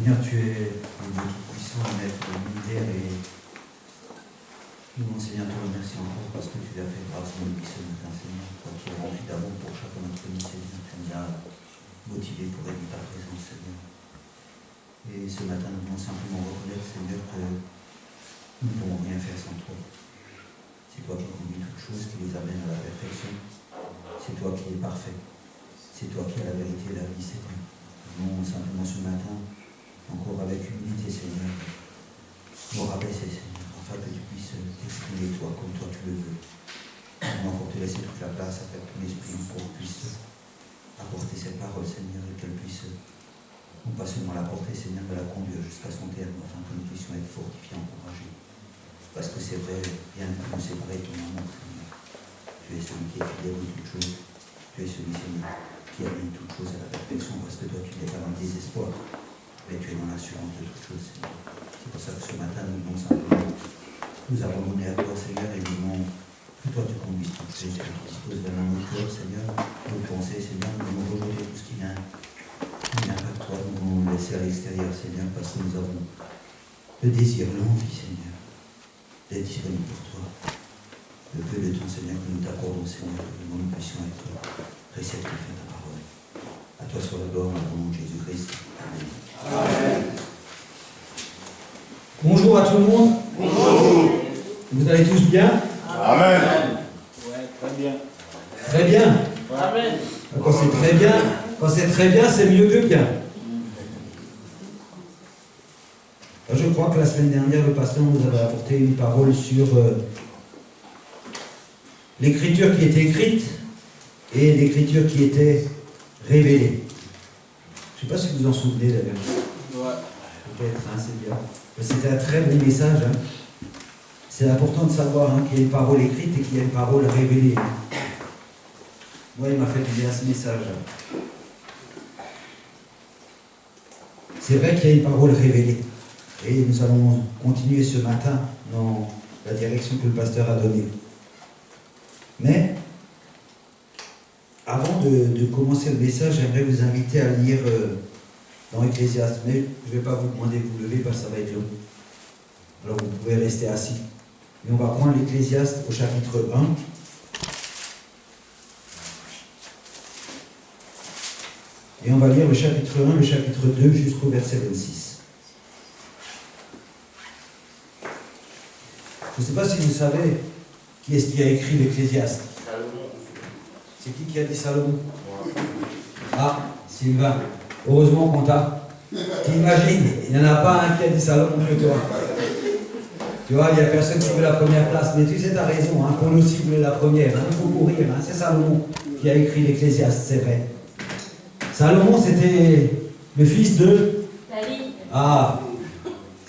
Seigneur, tu es un Dieu tout-puissant, maître de l'univers, et nous, mon Seigneur, te remercions encore parce que tu l'as fait grâce à nous ce matin, Seigneur. Toi qui es rempli d'amour pour chacun d'entre nous, Seigneur, tu nous as motivés pour être ta présence, Seigneur. Et ce matin, nous voulons simplement reconnaître, Seigneur, que nous ne pouvons rien faire sans toi. C'est toi qui conduis toutes choses, qui les amène à la perfection. C'est toi qui es parfait. C'est toi qui as la vérité et la vie, Seigneur. Nous voulons simplement ce matin, encore avec humilité, Seigneur, nous rabaisser, Seigneur, afin que tu puisses t'exprimer toi comme toi tu le veux. Nous voulons encore te laisser toute la place afin que ton esprit encore puisse apporter cette parole, Seigneur, et qu'elle puisse non pas seulement la porter, Seigneur, mais la conduire jusqu'à son terme, afin que nous puissions être fortifiés, encouragés. Parce que c'est vrai, rien ne peut nous séparer de ton amour, Seigneur. Tu es celui qui est fidèle de toutes choses. Tu es celui, Seigneur, qui amène toutes choses à la perfection, parce que toi, tu n'es pas dans le désespoir, mais tu es dans l'assurance de toutes choses, Seigneur. C'est pour ça que ce matin, nous voulons simplement nous abandonner à toi, Seigneur, et nous voulons que toi, tu conduises toutes choses, que tu disposes de nos cœurs, Seigneur, nos pensées, Seigneur, nous voulons rejeter tout ce qui vient pas de toi, nous voulons le laisser à l'extérieur, Seigneur, parce que nous avons le désir, l'envie, Seigneur, d'être disponible pour toi. Le peu de temps, Seigneur, que nous t'accordons, Seigneur, que nous puissions être réceptifs à ta parole. À toi soit la gloire, au nom de Jésus-Christ. Amen. Amen. Bonjour à tout le monde. Bonjour. Vous allez tous bien? Amen. Ouais, très bien. Très bien. Amen. Quand c'est très bien, c'est mieux que bien. Je crois que la semaine dernière, le pasteur nous avait apporté une parole sur l'écriture qui était écrite et l'écriture qui était révélée. Je ne sais pas si vous vous en souvenez d'ailleurs. Ouais. Peut-être, hein, c'est bien. C'était un très bon message. Hein. C'est important de savoir qu'il y a une parole écrite et qu'il y a une parole révélée. Moi, il m'a fait du bien ce message. C'est vrai qu'il y a une parole révélée. Et nous allons continuer ce matin dans la direction que le pasteur a donnée. Mais, avant de commencer le message, j'aimerais vous inviter à lire dans Ecclésiaste. Mais je ne vais pas vous demander de vous lever parce que ça va être long. Alors vous pouvez rester assis. Mais on va prendre l'Ecclésiaste au chapitre 1. Et on va lire le chapitre 1, le chapitre 2 jusqu'au verset 26. Je ne sais pas si vous savez qui est-ce qui a écrit l'Ecclésiaste. C'est qui a dit Salomon? Ah, Sylvain. Heureusement qu'on t'a. T'imagines, il n'y en a pas un qui a dit Salomon que toi. Tu vois, il n'y a personne qui veut la première place. Mais tu sais, tu as raison, hein, Paul aussi voulait la première. Il faut courir. Hein. C'est Salomon qui a écrit l'Ecclésiaste, c'est vrai. Salomon, c'était le fils de David. Ah,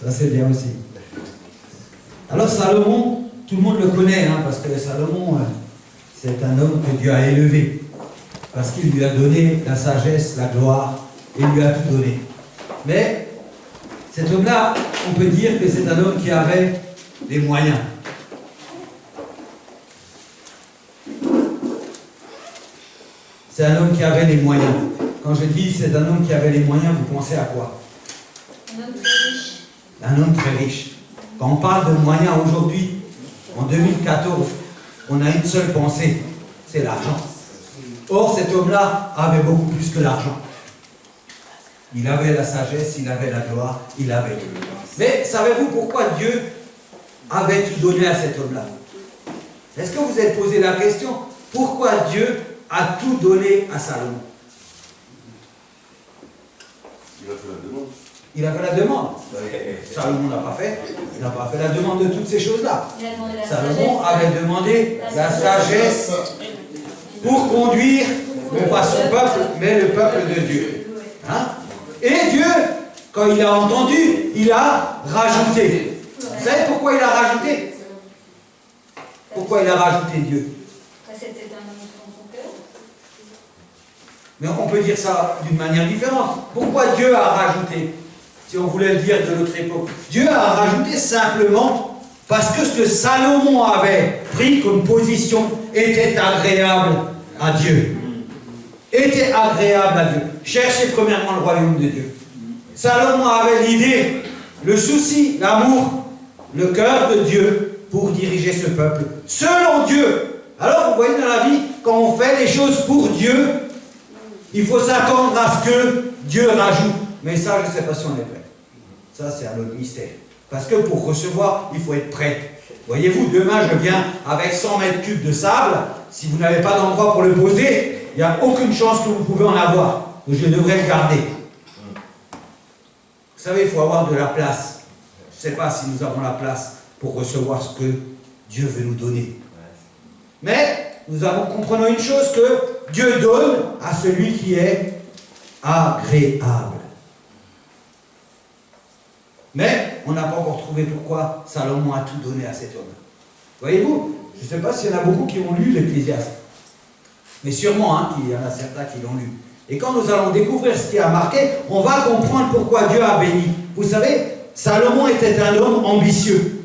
ça c'est bien aussi. Alors Salomon, tout le monde le connaît, hein, parce que Salomon, c'est un homme que Dieu a élevé. Parce qu'il lui a donné la sagesse, la gloire, et il lui a tout donné. Mais cet homme-là, on peut dire que c'est un homme qui avait les moyens. C'est un homme qui avait les moyens. Quand je dis c'est un homme qui avait les moyens, vous pensez à quoi? Un homme très riche. Un homme très riche. Quand on parle de moyens aujourd'hui, en 2014, on a une seule pensée, c'est l'argent. Or, cet homme-là avait beaucoup plus que l'argent. Il avait la sagesse, il avait la gloire, il avait tout. Mais savez-vous pourquoi Dieu avait tout donné à cet homme-là? Est-ce que vous êtes posé la question, pourquoi Dieu a tout donné à Salomon? Il a fait la demande. Il a fait la demande. Salomon n'a pas fait. Il n'a pas fait la demande de toutes ces choses-là. Il a demandé la Salomon sagesse. avait demandé la sagesse pour conduire, non pas son peuple, mais le peuple de Dieu. Hein? Et Dieu, quand il a entendu, il a rajouté. Vous savez pourquoi il a rajouté? Pourquoi il a rajouté Dieu? C'était un homme dans son cœur. Mais on peut dire ça d'une manière différente. Pourquoi Dieu a rajouté? Si on voulait le dire de notre époque. Dieu a rajouté simplement parce que ce que Salomon avait pris comme position était agréable à Dieu. Était agréable à Dieu. Cherchez premièrement le royaume de Dieu. Salomon avait l'idée, le souci, l'amour, le cœur de Dieu pour diriger ce peuple, selon Dieu. Alors, vous voyez, dans la vie, quand on fait les choses pour Dieu, il faut s'attendre à ce que Dieu rajoute. Mais ça, je ne sais pas si on est prêt. Ça, c'est un autre mystère. Parce que pour recevoir, il faut être prêt. Voyez-vous, demain, je viens avec 100 mètres cubes de sable. Si vous n'avez pas d'endroit pour le poser, il n'y a aucune chance que vous pouvez en avoir. Donc, je devrais le garder. Vous savez, il faut avoir de la place. Je ne sais pas si nous avons la place pour recevoir ce que Dieu veut nous donner. Mais nous comprenons une chose, que Dieu donne à celui qui est agréable. Mais on n'a pas encore trouvé pourquoi Salomon a tout donné à cet homme. Voyez-vous, je ne sais pas s'il y en a beaucoup qui ont lu l'Ecclésiaste. Mais sûrement, hein, qu'il y en a certains qui l'ont lu. Et quand nous allons découvrir ce qui a marqué, on va comprendre pourquoi Dieu a béni. Vous savez, Salomon était un homme ambitieux.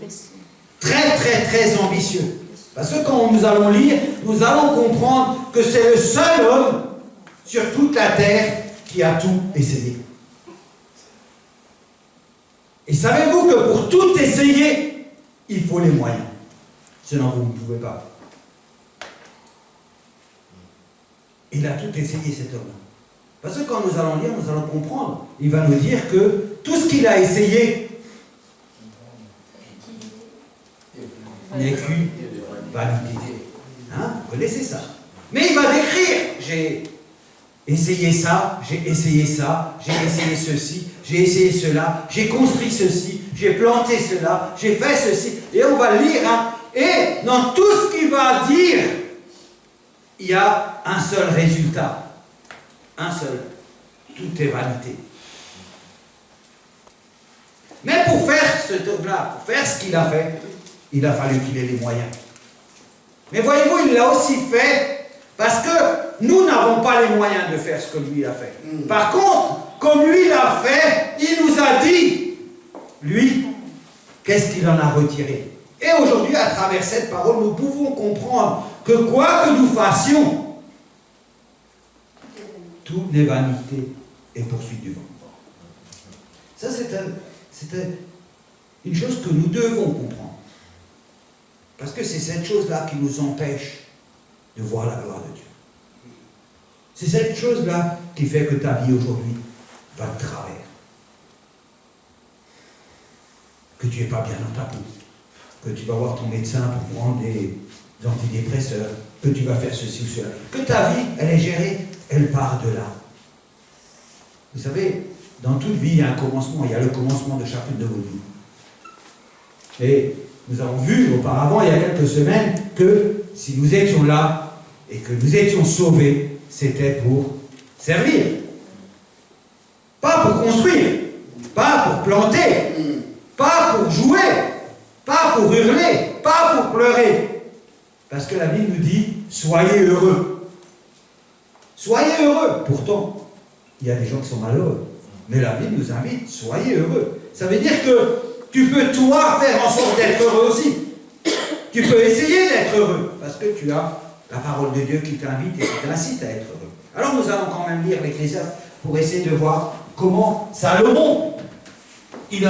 Très, très, très ambitieux. Parce que quand nous allons lire, nous allons comprendre que c'est le seul homme sur toute la terre qui a tout essayé. Et savez-vous que pour tout essayer, il faut les moyens. Sinon, vous ne pouvez pas. Il a tout essayé, cet homme. Parce que quand nous allons lire, nous allons comprendre. Il va nous dire que tout ce qu'il a essayé n'est qu'une vanité. Hein? Vous connaissez ça. Mais il va décrire. J'ai essayé ça, j'ai essayé ça, j'ai essayé ceci, j'ai essayé cela, j'ai construit ceci, j'ai planté cela, j'ai fait ceci. Et on va lire. Hein? Et dans tout ce qu'il va dire, il y a un seul résultat. Un seul. Tout est vanité. Mais pour faire ce homme-là, pour faire ce qu'il a fait, il a fallu qu'il ait les moyens. Mais voyez-vous, il l'a aussi fait parce que nous n'avons pas les moyens de faire ce que lui a fait. Par contre, comme lui l'a fait, il nous a dit, lui, qu'est-ce qu'il en a retiré. Et aujourd'hui, à travers cette parole, nous pouvons comprendre que quoi que nous fassions, tout n'est vanité et poursuite du vent. Ça, c'est une chose que nous devons comprendre. Parce que c'est cette chose-là qui nous empêche de voir la gloire de Dieu. C'est cette chose-là qui fait que ta vie aujourd'hui va de travers. Que tu n'es pas bien dans ta peau. Que tu vas voir ton médecin pour prendre des antidépresseurs. Que tu vas faire ceci ou cela. Que ta vie, elle est gérée, elle part de là. Vous savez, dans toute vie, il y a un commencement. Il y a le commencement de chacune de vos vies. Et nous avons vu auparavant, il y a quelques semaines, que si nous étions là et que nous étions sauvés, c'était pour servir. Pas pour construire, pas pour planter, pas pour jouer, pas pour hurler, pas pour pleurer. Parce que la Bible nous dit, soyez heureux. Soyez heureux. Pourtant, il y a des gens qui sont malheureux. Mais la Bible nous invite, soyez heureux. Ça veut dire que tu peux, toi, faire en sorte d'être heureux aussi. Tu peux essayer d'être heureux, parce que tu as la parole de Dieu qui t'invite et qui t'incite à être heureux. Alors nous allons quand même lire l'Ecclésiaste pour essayer de voir comment Salomon, il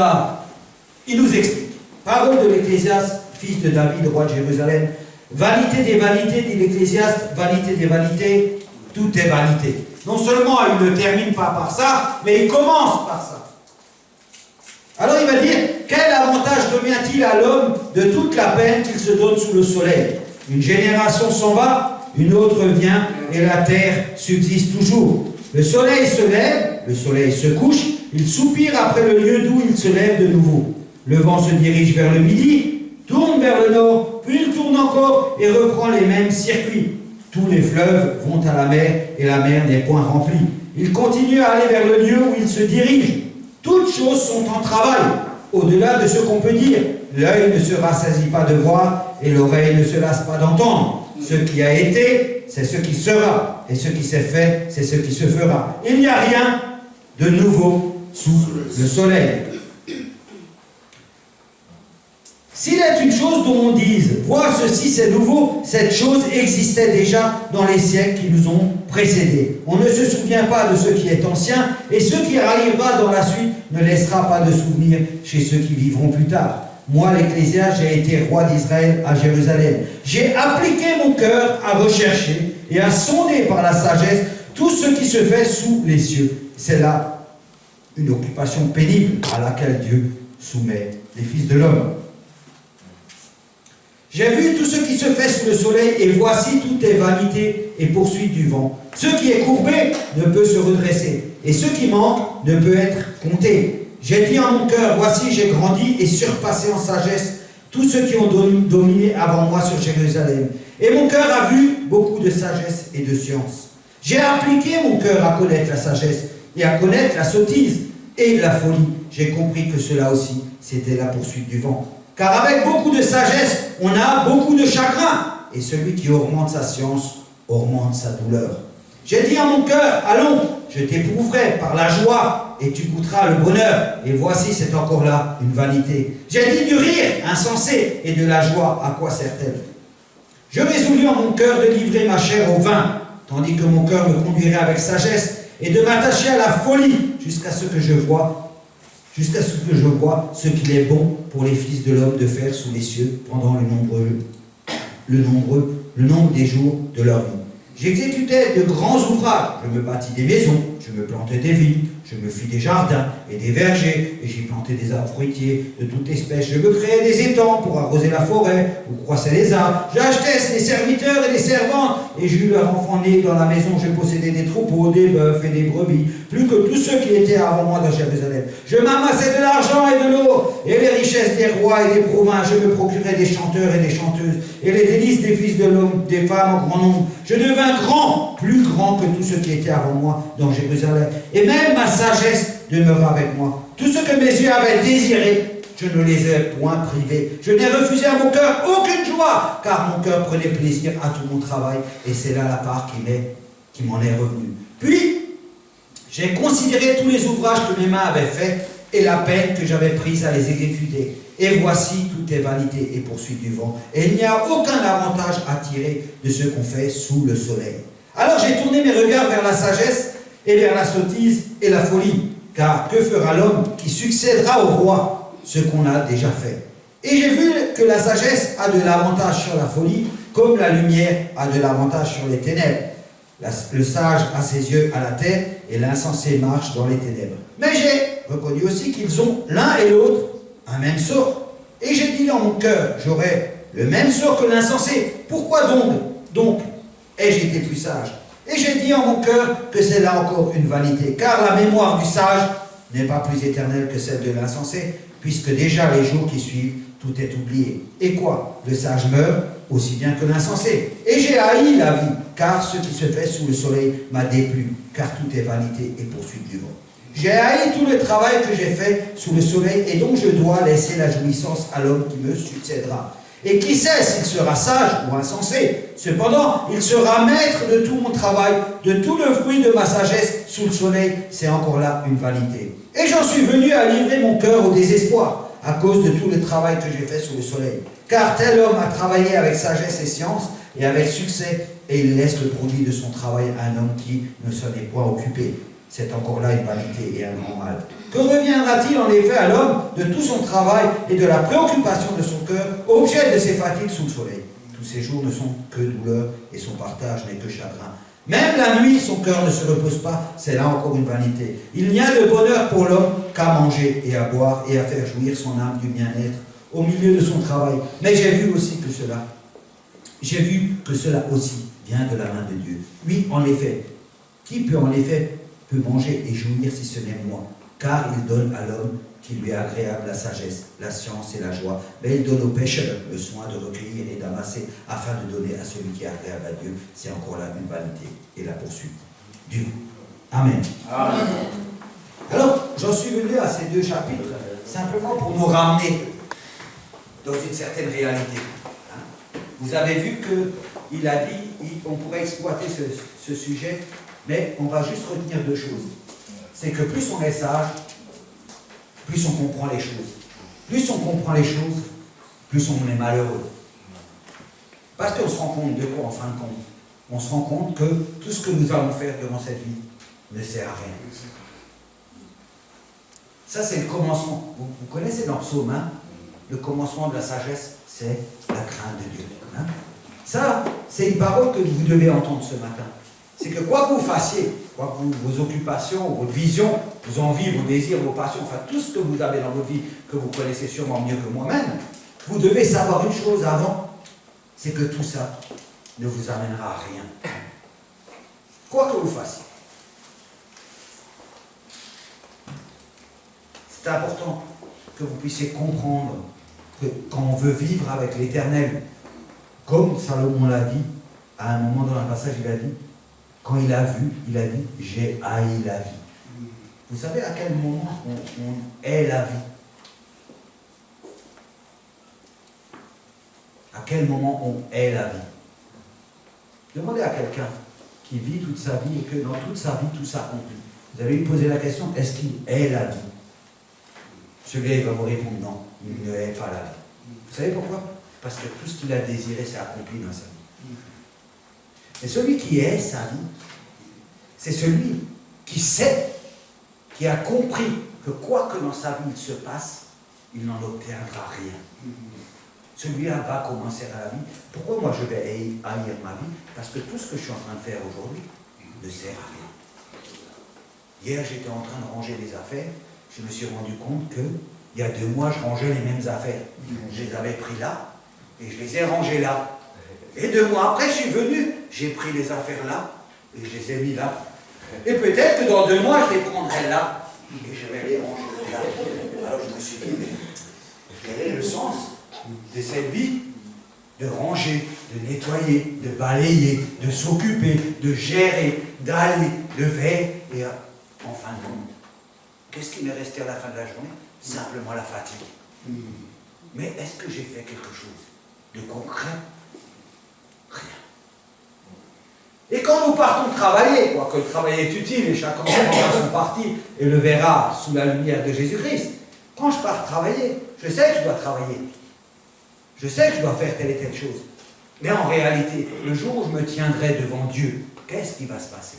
nous explique. Parole de l'Ecclésiaste, fils de David, roi de Jérusalem. Vanité des vanités, dit l'Ecclésiaste, vanité des vanités, tout est vanité. Non seulement il ne termine pas par ça, mais il commence par ça. Alors il va dire, quel avantage devient-il à l'homme de toute la peine qu'il se donne sous le soleil? Une génération s'en va, une autre vient, et la terre subsiste toujours. Le soleil se lève, le soleil se couche, il soupire après le lieu d'où il se lève de nouveau. Le vent se dirige vers le midi, tourne vers le nord, puis il tourne encore et reprend les mêmes circuits. Tous les fleuves vont à la mer, et la mer n'est point remplie. Il continue à aller vers le lieu où il se dirige. Toutes choses sont en travail, au-delà de ce qu'on peut dire. L'œil ne se rassasie pas de voir, et l'oreille ne se lasse pas d'entendre. Ce qui a été, c'est ce qui sera, et ce qui s'est fait, c'est ce qui se fera. Il n'y a rien de nouveau sous le soleil. S'il est une chose dont on dise, voir ceci c'est nouveau, cette chose existait déjà dans les siècles qui nous ont précédés. On ne se souvient pas de ce qui est ancien, et ce qui arrivera dans la suite ne laissera pas de souvenir chez ceux qui vivront plus tard. Moi, l'Ecclésiaste, j'ai été roi d'Israël à Jérusalem. J'ai appliqué mon cœur à rechercher et à sonder par la sagesse tout ce qui se fait sous les cieux. C'est là une occupation pénible à laquelle Dieu soumet les fils de l'homme. J'ai vu tout ce qui se fait sous le soleil, et voici tout est vanité et poursuite du vent. Ce qui est courbé ne peut se redresser, et ce qui manque ne peut être compté. J'ai dit en mon cœur, voici j'ai grandi et surpassé en sagesse tous ceux qui ont dominé avant moi sur Jérusalem. Et mon cœur a vu beaucoup de sagesse et de science. J'ai appliqué mon cœur à connaître la sagesse et à connaître la sottise et la folie. J'ai compris que cela aussi, c'était la poursuite du vent. Car avec beaucoup de sagesse, on a beaucoup de chagrin. Et celui qui augmente sa science, augmente sa douleur. J'ai dit à mon cœur, allons, je t'éprouverai par la joie, et tu goûteras le bonheur. Et voici, c'est encore là une vanité. J'ai dit du rire insensé et de la joie, à quoi sert-elle? Je résolus en mon cœur de livrer ma chair au vin, tandis que mon cœur me conduirait avec sagesse, et de m'attacher à la folie, jusqu'à ce que je vois ce qu'il est bon pour les fils de l'homme de faire sous les cieux pendant le nombre des jours de leur vie. J'exécutais de grands ouvrages, je me bâtis des maisons, je me plantais des vignes, je me fis des jardins et des vergers, et j'y plantais des arbres fruitiers de toute espèce. Je me créais des étangs pour arroser la forêt, où croissaient les arbres. J'achetais des serviteurs et des servantes, et j'eus leurs enfants nés dans la maison. Je possédais des troupeaux, des bœufs et des brebis, plus que tous ceux qui étaient avant moi dans Jérusalem. Je m'amassais de l'argent et de l'eau, et les richesses des rois et des provinces. Je me procurais des chanteurs et des chanteuses, et les délices des fils de l'homme, des femmes en grand nombre. Je devins grand, plus grand que tous ceux qui étaient avant moi dans Jérusalem. Et même ma sagesse demeura avec moi. Tout ce que mes yeux avaient désiré, je ne les ai point privés. Je n'ai refusé à mon cœur aucune joie, car mon cœur prenait plaisir à tout mon travail, et c'est là la part qui m'en est revenue. Puis, j'ai considéré tous les ouvrages que mes mains avaient faits, et la peine que j'avais prise à les exécuter. Et voici, tout est vanité et poursuite du vent, et il n'y a aucun avantage à tirer de ce qu'on fait sous le soleil. Alors j'ai tourné mes regards vers la sagesse, et vers la sottise et la folie. Car que fera l'homme qui succédera au roi? Ce qu'on a déjà fait. Et j'ai vu que la sagesse a de l'avantage sur la folie, comme la lumière a de l'avantage sur les ténèbres. Le sage a ses yeux à la tête, et l'insensé marche dans les ténèbres. Mais j'ai reconnu aussi qu'ils ont l'un et l'autre un même sort. Et j'ai dit dans mon cœur, j'aurai le même sort que l'insensé. Pourquoi donc ai-je été plus sage? Et j'ai dit en mon cœur que c'est là encore une vanité, car la mémoire du sage n'est pas plus éternelle que celle de l'insensé, puisque déjà les jours qui suivent, tout est oublié. Et quoi? Le sage meurt aussi bien que l'insensé. Et j'ai haï la vie, car ce qui se fait sous le soleil m'a déplu, car tout est vanité et poursuite du vent. J'ai haï tout le travail que j'ai fait sous le soleil, et donc je dois laisser la jouissance à l'homme qui me succédera. Et qui sait s'il sera sage ou insensé? Cependant, il sera maître de tout mon travail, de tout le fruit de ma sagesse sous le soleil. C'est encore là une vanité. Et j'en suis venu à livrer mon cœur au désespoir, à cause de tout le travail que j'ai fait sous le soleil. Car tel homme a travaillé avec sagesse et science, et avec succès, et il laisse le produit de son travail à un homme qui ne s'en est point occupé. C'est encore là une vanité et un grand mal. Que reviendra-t-il en effet à l'homme de tout son travail et de la préoccupation de son cœur, objet de ses fatigues sous le soleil? Tous ses jours ne sont que douleur, et son partage n'est que chagrin. Même la nuit, son cœur ne se repose pas, c'est là encore une vanité. Il n'y a de bonheur pour l'homme qu'à manger et à boire et à faire jouir son âme du bien-être au milieu de son travail. Mais j'ai vu que cela aussi vient de la main de Dieu. Oui, en effet, qui peut manger et jouir si ce n'est moi? Car il donne à l'homme qui lui est agréable la sagesse, la science et la joie. Mais il donne aux pécheurs le soin de recueillir et d'amasser, afin de donner à celui qui est agréable à Dieu. C'est encore là une vanité et la poursuite du vent. Amen. Amen. Alors, j'en suis venu à ces deux chapitres simplement pour nous ramener dans une certaine réalité. Vous avez vu qu'il a dit, on pourrait exploiter ce sujet, mais on va juste retenir deux choses. C'est que plus on est sage, plus on comprend les choses. Plus on comprend les choses, plus on est malheureux. Parce qu'on se rend compte de quoi en fin de compte? On se rend compte que tout ce que nous allons faire durant cette vie ne sert à rien. Ça, c'est le commencement. Vous connaissez dans le psaume 1, le commencement de la sagesse, c'est la crainte de Dieu. Hein? Ça, c'est une parole que vous devez entendre ce matin. C'est que quoi que vous fassiez, quoi que vos occupations, votre vision, vos envies, vos désirs, vos passions, enfin tout ce que vous avez dans votre vie, que vous connaissez sûrement mieux que moi-même, vous devez savoir une chose avant, c'est que tout ça ne vous amènera à rien. Quoi que vous fassiez. C'est important que vous puissiez comprendre que quand on veut vivre avec l'Éternel, comme Salomon l'a dit, à un moment dans un passage, il a dit, quand il a vu, il a dit, j'ai haï la vie. Vous savez à quel moment on hait la vie? À quel moment on hait la vie? Demandez à quelqu'un qui vit toute sa vie et que dans toute sa vie, tout s'accomplit. Vous allez lui poser la question, est-ce qu'il hait la vie? Celui-là, il va vous répondre non, il ne hait pas la vie. Vous savez pourquoi? Parce que tout ce qu'il a désiré s'est accompli dans sa vie. Et celui qui hait sa vie, c'est celui qui sait, qui a compris que quoi que dans sa vie il se passe, il n'en obtiendra rien. Celui-là va commencer à la vie. Pourquoi moi je vais haïr ma vie? Parce que tout ce que je suis en train de faire aujourd'hui ne sert à rien. Hier, j'étais en train de ranger les affaires. Je me suis rendu compte que il y a 2 mois, je rangeais les mêmes affaires. Je les avais pris là et je les ai rangées là. Et 2 mois après, je suis venu, j'ai pris les affaires là et je les ai mis là. Et peut-être que dans 2 mois, je les prendrai là et je vais les ranger là. Alors je me suis dit, mais quel est le sens de cette vie? De ranger, de nettoyer, de balayer, de s'occuper, de gérer, d'aller, de faire. Et en fin de compte, qu'est-ce qui m'est resté à la fin de la journée? Simplement la fatigue. Mais est-ce que j'ai fait quelque chose de concret? Rien. Et quand nous partons travailler, quoique le travail est utile et chacun prendra son parti et le verra sous la lumière de Jésus-Christ, quand je pars travailler, je sais que je dois travailler. Je sais que je dois faire telle et telle chose. Mais en réalité, le jour où je me tiendrai devant Dieu, qu'est-ce qui va se passer?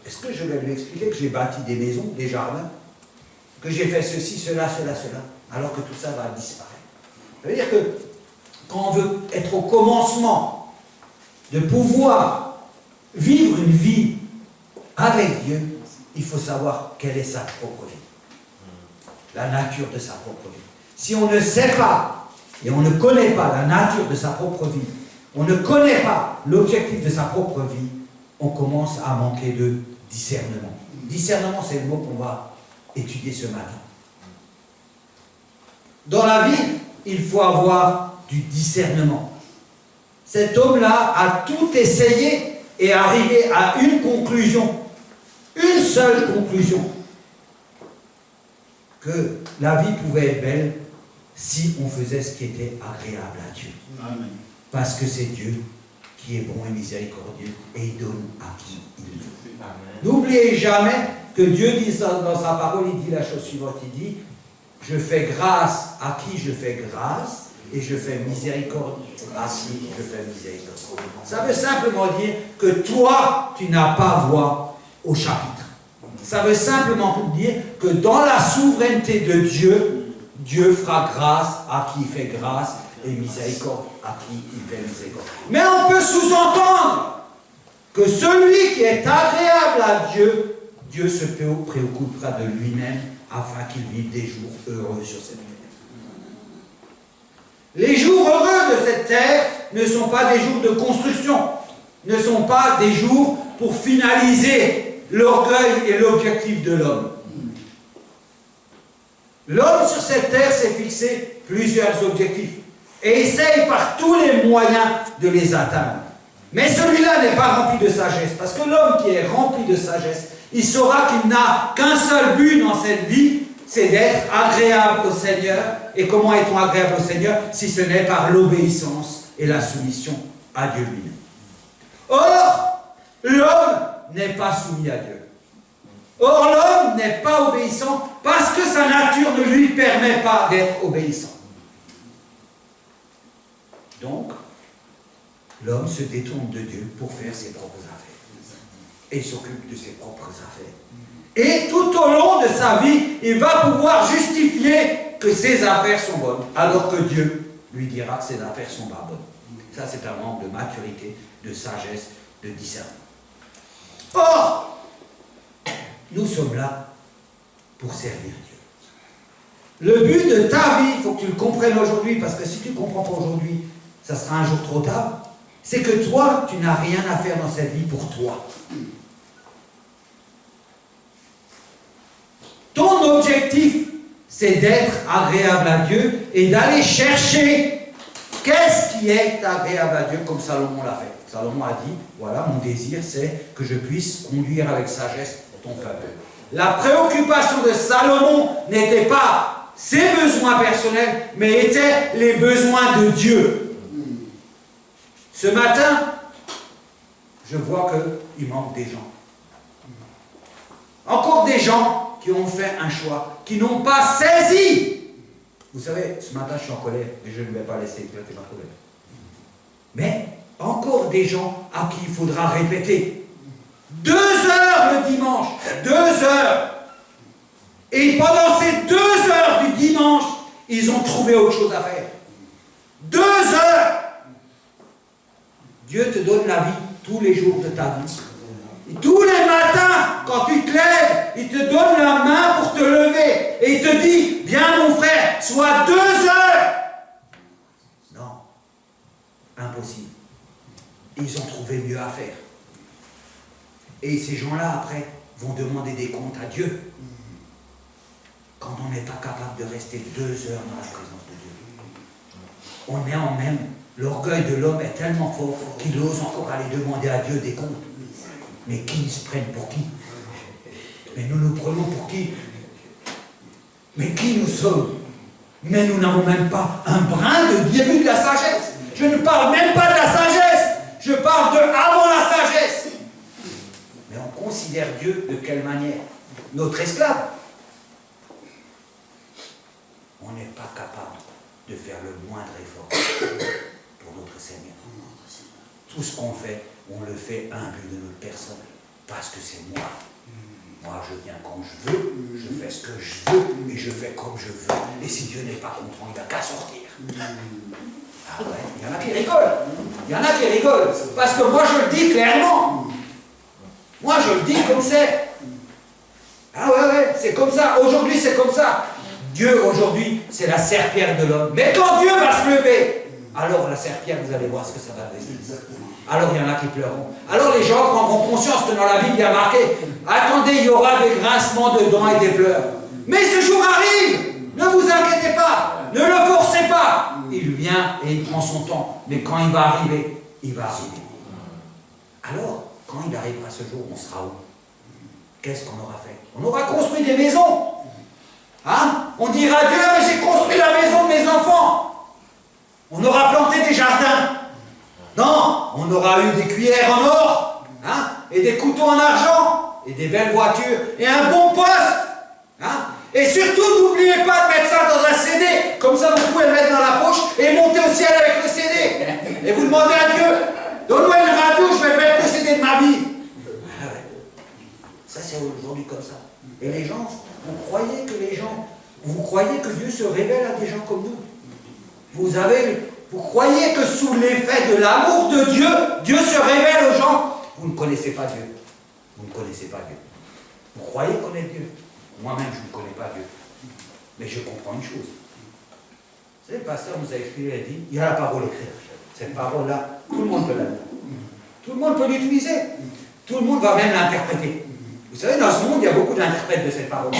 Est-ce que je vais lui expliquer que j'ai bâti des maisons, des jardins, que j'ai fait ceci, cela, alors que tout ça va disparaître? Ça veut dire que quand on veut être au commencement de pouvoir vivre une vie avec Dieu, il faut savoir quelle est sa propre vie. La nature de sa propre vie. Si on ne sait pas et on ne connaît pas la nature de sa propre vie, on ne connaît pas l'objectif de sa propre vie, on commence à manquer de discernement. Discernement, c'est le mot qu'on va étudier ce matin. Dans la vie, il faut avoir du discernement. Cet homme-là a tout essayé et arrivé à une conclusion, une seule conclusion, que la vie pouvait être belle si on faisait ce qui était agréable à Dieu. Amen. Parce que c'est Dieu qui est bon et miséricordieux et il donne à qui il veut. N'oubliez jamais que Dieu dit dans sa parole, il dit la chose suivante, il dit « Je fais grâce à qui je fais grâce et je fais miséricorde à qui je fais miséricorde. » Ça veut simplement dire que toi, tu n'as pas voix au chapitre. Ça veut simplement dire que dans la souveraineté de Dieu, Dieu fera grâce à qui il fait grâce et miséricorde à qui il fait miséricorde. Mais on peut sous-entendre que celui qui est agréable à Dieu, Dieu se préoccupera de lui-même afin qu'il vive des jours heureux sur cette terre. Les jours heureux de cette terre ne sont pas des jours de construction, ne sont pas des jours pour finaliser l'orgueil et l'objectif de l'homme. L'homme sur cette terre s'est fixé plusieurs objectifs et essaye par tous les moyens de les atteindre. Mais celui-là n'est pas rempli de sagesse, parce que l'homme qui est rempli de sagesse, il saura qu'il n'a qu'un seul but dans cette vie, c'est d'être agréable au Seigneur. Et comment est-on agréable au Seigneur si ce n'est par l'obéissance et la soumission à Dieu lui-même? Or, l'homme n'est pas soumis à Dieu. Or, l'homme n'est pas obéissant parce que sa nature ne lui permet pas d'être obéissant. l'homme se détourne de Dieu pour faire ses propres affaires. Et il s'occupe de ses propres affaires. Et tout au long de sa vie, il va pouvoir justifier que ses affaires sont bonnes, alors que Dieu lui dira que ses affaires sont pas bonnes. Ça, c'est un manque de maturité, de sagesse, de discernement. Or, nous sommes là pour servir Dieu. Le but de ta vie, il faut que tu le comprennes aujourd'hui, parce que si tu ne comprends pas aujourd'hui, ça sera un jour trop tard, c'est que toi, tu n'as rien à faire dans cette vie pour toi. Ton objectif, c'est d'être agréable à Dieu et d'aller chercher qu'est-ce qui est agréable à Dieu, comme Salomon l'a fait. Salomon a dit, voilà, mon désir, c'est que je puisse conduire avec sagesse ton peuple. La préoccupation de Salomon n'était pas ses besoins personnels, mais étaient les besoins de Dieu. Ce matin, je vois qu'il manque des gens. Encore des gens qui ont fait un choix, qui n'ont pas saisi. Vous savez, ce matin, je suis en colère, et je ne vais pas laisser éclater ma colère. Mais, encore des gens à qui il faudra répéter. 2 heures le dimanche, 2 heures. Et pendant ces 2 heures du dimanche, ils ont trouvé autre chose à faire. 2 heures. Dieu te donne la vie tous les jours de ta vie. Et tous les matins, quand tu te lèves, il te donne la main pour te lever. Et il te dit, viens mon frère, sois 2 heures. Non, impossible. Ils ont trouvé mieux à faire. Et ces gens-là, après, vont demander des comptes à Dieu. Quand on n'est pas capable de rester 2 heures dans la présence de Dieu. On est en même. L'orgueil de l'homme est tellement fort qu'il ose encore aller demander à Dieu des comptes. Mais qui ils se prennent pour qui? Mais nous nous prenons pour qui? Mais qui nous sommes? Mais nous n'avons même pas un brin de début de la sagesse. Je ne parle même pas de la sagesse. Je parle de avant la sagesse. Mais on considère Dieu de quelle manière? Notre esclave. On n'est pas capable de faire le moindre effort pour notre Seigneur. Tout ce qu'on fait, on le fait imbu de notre personne. Parce que c'est moi. Moi, je viens quand je veux, je fais ce que je veux, et je fais comme je veux. Et si Dieu n'est pas content, il n'a qu'à sortir. Ah ouais, il y en a qui rigolent. Il y en a qui rigolent. Parce que moi, je le dis clairement. Moi, je le dis comme c'est. Ah ouais, c'est comme ça. Aujourd'hui, c'est comme ça. Dieu, aujourd'hui, c'est la serpillère de l'homme. Mais quand Dieu va se lever, alors la serpillère, vous allez voir ce que ça va donner. Alors il y en a qui pleureront. Alors les gens prendront conscience que dans la Bible, il y a marqué, attendez, il y aura des grincements de dents et des pleurs. Mais ce jour arrive. Ne vous inquiétez pas. Ne le forcez pas. Il vient et il prend son temps. Mais quand il va arriver, il va arriver. Alors, quand il arrivera ce jour, on sera où? Qu'est-ce qu'on aura fait? On aura construit des maisons. Hein? On dira, Dieu, mais j'ai construit la maison de mes enfants. On aura planté des jardins. Non, on aura eu des cuillères en or, hein, et des couteaux en argent, et des belles voitures, et un bon poste. Hein, et surtout, n'oubliez pas de mettre ça dans un CD, comme ça vous pouvez le mettre dans la poche et monter au ciel avec le CD. Et vous demandez à Dieu, donne-moi une radio, je vais mettre le CD de ma vie. Ah ouais. Ça, c'est aujourd'hui comme ça. Et les gens, vous croyez que Dieu se révèle à des gens comme nous? Vous croyez que sous l'effet de l'amour de Dieu, Dieu se révèle aux gens? Vous ne connaissez pas Dieu. Vous ne connaissez pas Dieu. Vous croyez connaître Dieu? Moi-même, je ne connais pas Dieu. Mais je comprends une chose. Vous savez, le pasteur nous a expliqué, il a dit, il y a la parole écrite. Cette parole-là, tout le monde peut la lire. Tout le monde peut l'utiliser. Tout le monde va même l'interpréter. Vous savez, dans ce monde, il y a beaucoup d'interprètes de cette parole.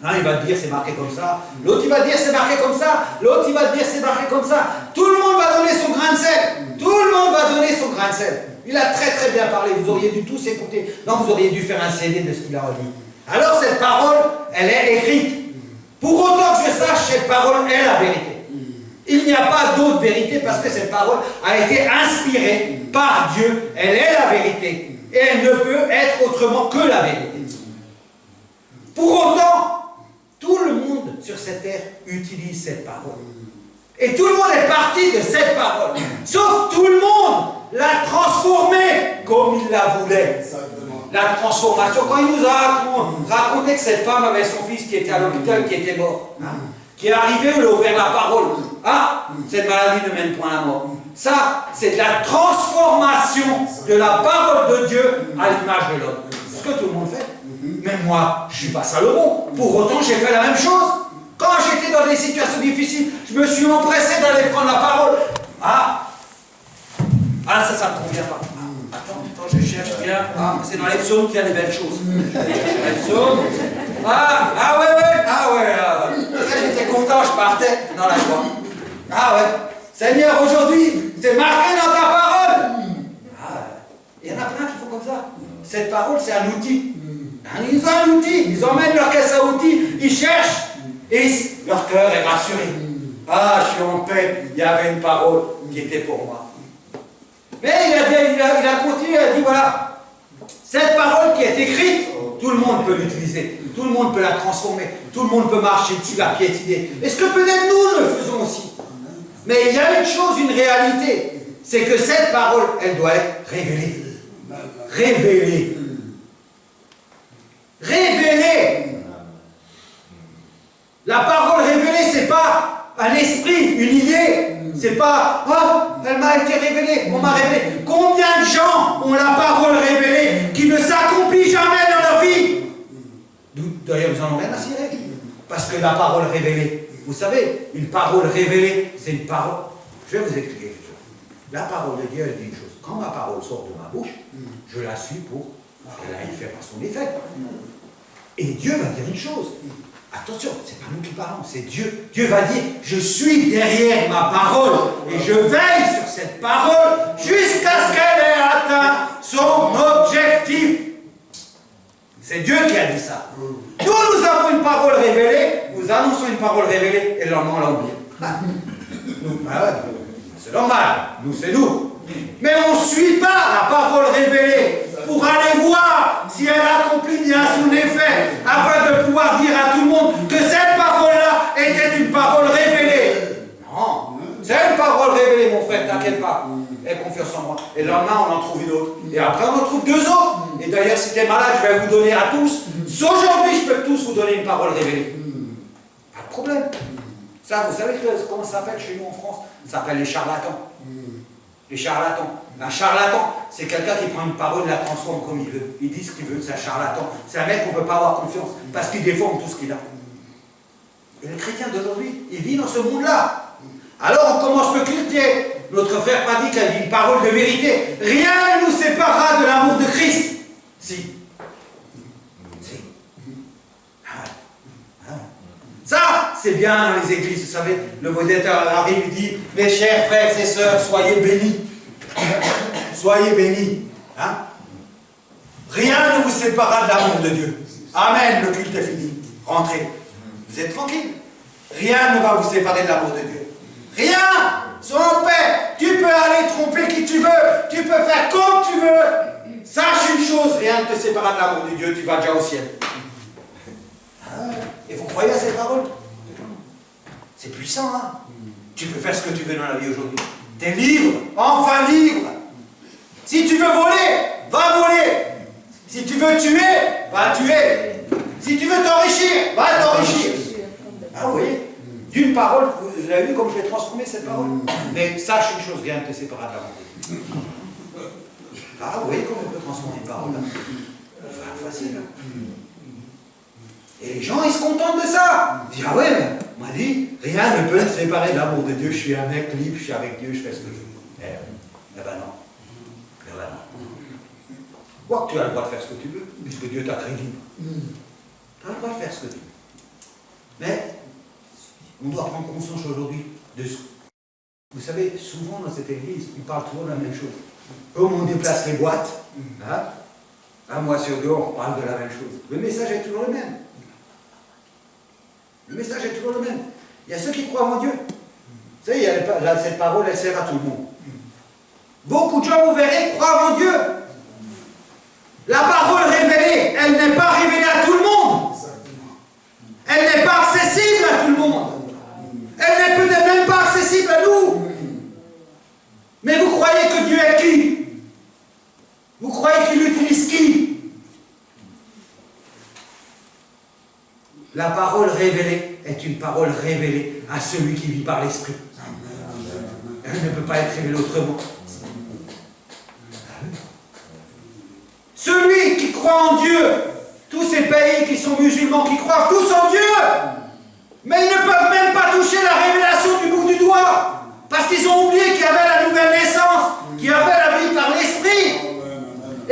Un, il va te dire c'est marqué comme ça, l'autre il va te dire c'est marqué comme ça, l'autre il va te dire c'est marqué comme ça. Tout le monde va donner son grain de sel. Tout le monde va donner son grain de sel. Il a très très bien parlé, vous auriez dû tous écouter. Non, vous auriez dû faire un CD de ce qu'il a dit. Alors cette parole, elle est écrite. Pour autant que je sache, cette parole est la vérité. Il n'y a pas d'autre vérité parce que cette parole a été inspirée par Dieu. Elle est la vérité. Et elle ne peut être autrement que la vérité. Pour autant, tout le monde sur cette terre utilise cette parole. Et tout le monde est parti de cette parole. Sauf tout le monde l'a transformée comme il la voulait. La transformation. Quand il nous a raconté que cette femme avait son fils qui était à l'hôpital, qui était mort, qui est arrivé, il a ouvert la parole. Ah, cette maladie ne mène point à la mort. Ça, c'est de la transformation de la parole de Dieu à l'image de l'homme. C'est ce que tout le monde fait. Même moi, je ne suis pas Salomon. Pour autant, j'ai fait la même chose. Quand j'étais dans des situations difficiles, je me suis empressé d'aller prendre la parole. Ah, ça ne me convient pas. Attends, je cherche bien. Ah, c'est dans les psaumes qu'il y a des belles choses. Les psaumes. Ah ouais. J'étais content, je partais dans la joie. Ah ouais. Seigneur, aujourd'hui, c'est marqué dans ta parole. Il y en a plein qui font comme ça. Cette parole, c'est un outil. Ils ont un outil. Ils emmènent leur caisse à outils. Ils cherchent. Et leur cœur est rassuré. Ah, je suis en paix. Il y avait une parole qui était pour moi. Mais il a continué, il a dit, voilà, cette parole qui est écrite, tout le monde peut l'utiliser, tout le monde peut la transformer, tout le monde peut marcher dessus, la piétiner. Est-ce que peut-être nous le faisons aussi? Mais il y a une chose, une réalité, c'est que cette parole, elle doit être révélée. Révélée. Révélée. La parole révélée, c'est pas un esprit, une idée. C'est pas, oh, elle m'a été révélée, on m'a révélé. Combien de gens ont la parole révélée qui ne s'accomplit jamais dans leur vie? D'ailleurs, ils en ont rien à cirer. Parce que la parole révélée, vous savez, une parole révélée, c'est une parole. Je vais vous expliquer quelque chose. La parole de Dieu, elle dit une chose. Quand ma parole sort de ma bouche, je la suis pour qu'elle aille faire son effet. Et Dieu va dire une chose. Attention, c'est pas nous qui parlons, c'est Dieu. Dieu va dire, je suis derrière ma parole et je veille sur cette parole jusqu'à ce qu'elle ait atteint son objectif. C'est Dieu qui a dit ça. Nous avons une parole révélée, nous annonçons une parole révélée et le lendemain on l'a oublié. C'est normal, nous c'est nous. Mais on ne suit pas la parole révélée pour aller voir si elle accomplit bien son effet, afin de pouvoir dire à tout le monde que cette parole-là était une parole révélée. Non, c'est une parole révélée, mon frère, t'inquiète pas. Aie confiance en moi. Et le lendemain, on en trouve une autre. Et après, on en trouve deux autres. Et d'ailleurs, si tu es malade, je vais vous donner à tous. Aujourd'hui, je peux tous vous donner une parole révélée. Pas de problème. Ça, vous savez comment ça s'appelle chez nous en France? Ça s'appelle les charlatans. Les charlatans. Un charlatan, c'est quelqu'un qui prend une parole et la transforme comme il veut. Il dit ce qu'il veut, c'est un charlatan. C'est un mec qu'on ne peut pas avoir confiance, parce qu'il déforme tout ce qu'il a. Et le chrétien d'aujourd'hui, il vit dans ce monde-là. Alors on commence le cultier. Notre frère Padi qui a dit une parole de vérité. Rien ne nous séparera de l'amour de Christ. Si. Ça, c'est bien dans les églises, vous savez, le modérateur arrive, il dit, mes chers frères et sœurs, soyez bénis. Soyez bénis. Hein? Rien ne vous séparera de l'amour de Dieu. Amen, le culte est fini. Rentrez. Vous êtes tranquille. Rien ne va vous séparer de l'amour de Dieu. Rien. Sois en paix. Tu peux aller tromper qui tu veux. Tu peux faire comme tu veux. Sache une chose, rien ne te séparera de l'amour de Dieu. Tu vas déjà au ciel. Et vous croyez à ces paroles? C'est puissant, hein? Tu peux faire ce que tu veux dans la vie aujourd'hui. Tu es libre, enfin libre. Si tu veux voler, va voler. Si tu veux tuer, va tuer. Si tu veux t'enrichir, va t'enrichir. Ah oui, d'une parole, vous avez vu comme je vais transformer cette parole. Mais sache une chose, rien ne te séparera de l'amour de Dieu. Ah oui, comment on peut transformer une parole? C'est facile. Et les gens, ils se contentent de ça. Ils disent, ah ouais, mais on m'a dit, rien ne peut me séparer de l'amour de Dieu. Je suis un mec libre, je suis avec Dieu, je fais ce que je veux. Eh ben non. Eh ben non. Quoi que tu as le droit de faire ce que tu veux, puisque Dieu t'a créé libre. Tu as le droit de faire ce que tu veux. Mais, on doit prendre conscience aujourd'hui de ce. Vous savez, souvent dans cette église, ils parlent toujours de la même chose. Comme on déplace les boîtes, hein, un mois sur deux, on parle de la même chose. Le message est toujours le même. Le message est toujours le même. Il y a ceux qui croient en Dieu. Vous savez, cette parole, elle sert à tout le monde. Beaucoup de gens, vous verrez, croient en Dieu. La parole révélée, elle n'est pas révélée à tout le monde. Elle n'est pas accessible à tout le monde. Elle n'est peut-être même pas accessible La parole révélée est une parole révélée à celui qui vit par l'Esprit. Elle ne peut pas être révélée autrement. Celui qui croit en Dieu, tous ces pays qui sont musulmans, qui croient tous en Dieu, mais ils ne peuvent même pas toucher la révélation du bout du doigt, parce qu'ils ont oublié qu'il y avait la nouvelle naissance, qu'il y avait la vie par l'Esprit.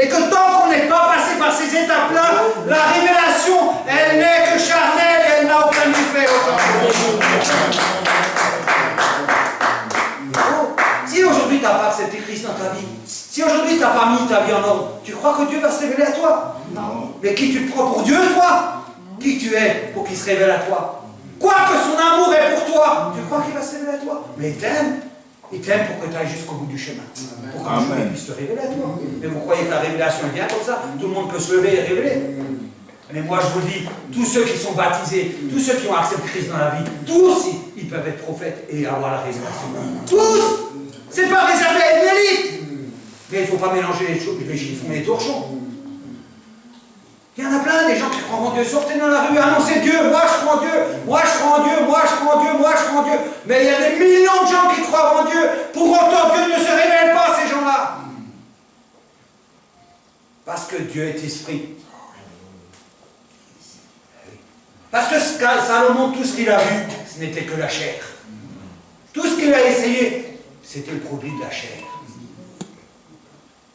Et que tant qu'on n'est pas passé par ces étapes-là, la révélation, elle n'est que charnelle et elle n'a aucun effet. Si aujourd'hui tu n'as pas accepté Christ dans ta vie, si aujourd'hui tu n'as pas mis ta vie en ordre, tu crois que Dieu va se révéler à toi? Non. Mais qui tu te prends pour Dieu, toi? Qui tu es pour qu'il se révèle à toi? Quoi que son amour est pour toi, tu crois qu'il va se révéler à toi? Mais il t'aime. Il t'aime pour que tu ailles jusqu'au bout du chemin. Pour qu'un jour il puisse se révéler à toi. Mais vous croyez que la révélation vient comme ça? Tout le monde peut se lever et révéler. Mais moi je vous le dis, tous ceux qui sont baptisés, tous ceux qui ont accepté Christ dans la vie, tous ils peuvent être prophètes et avoir la révélation. Tous! C'est pas réservé à une élite! Mais il ne faut pas mélanger les chiffons et les torchons. Il y en a plein, des gens qui croient en Dieu. Sortez dans la rue, annoncez Dieu. Moi je crois en Dieu, moi je crois en Dieu, moi je crois en Dieu, moi je crois en Dieu. Mais il y a des millions de gens qui croient en Dieu. Pour autant, Dieu ne se révèle pas à ces gens-là. Parce que Dieu est esprit. Parce que Salomon, tout ce qu'il a vu, ce n'était que la chair. Tout ce qu'il a essayé, c'était le produit de la chair.